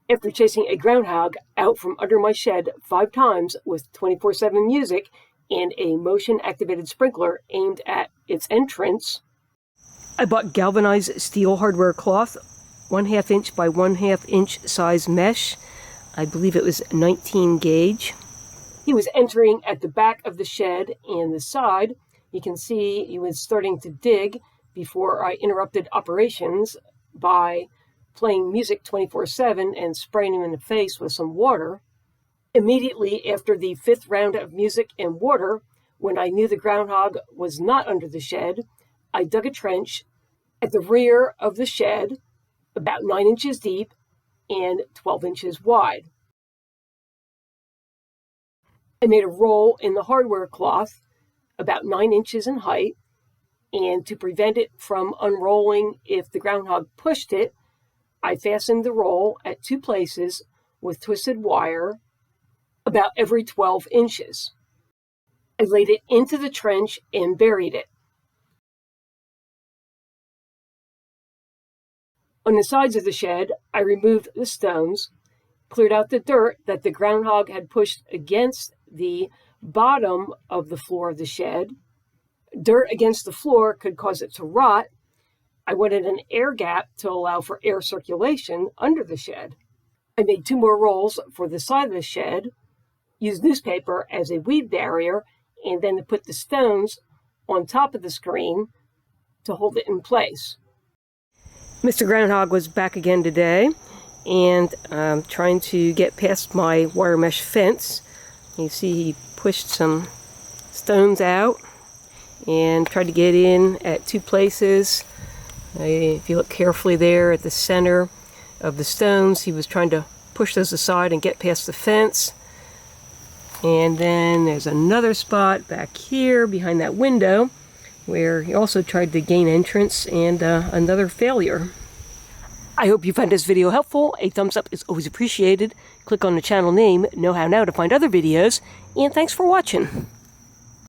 After chasing a groundhog out from under my shed 5 times with 24/7 music and a motion-activated sprinkler aimed at its entrance, I bought galvanized steel hardware cloth, 1/2 inch by 1/2 inch size mesh. I believe it was 19 gauge. He was entering at the back of the shed and the side. You can see he was starting to dig before I interrupted operations by playing music 24/7 and spraying him in the face with some water. Immediately after the 5th round of music and water, when I knew the groundhog was not under the shed, I dug a trench at the rear of the shed, about 9 inches deep and 12 inches wide. I made a roll in the hardware cloth about 9 inches in height, and to prevent it from unrolling if the groundhog pushed it, I fastened the roll at 2 places with twisted wire about every 12 inches. I laid it into the trench and buried it. On the sides of the shed, I removed the stones, cleared out the dirt that the groundhog had pushed against the bottom of the floor of the shed. Dirt against the floor could cause it to rot. I wanted an air gap to allow for air circulation under the shed. I made 2 more rolls for the side of the shed, used newspaper as a weed barrier, and then to put the stones on top of the screen to hold it in place. Mr. Groundhog was back again today, and trying to get past my wire mesh fence. You see he pushed some stones out and tried to get in at 2 places. If you look carefully there at the center of the stones, he was trying to push those aside and get past the fence. And then there's another spot back here behind that window where he also tried to gain entrance, and another failure. I hope you found this video helpful. A thumbs up is always appreciated. Click on the channel name, Know How Now, to find other videos, and thanks for watching.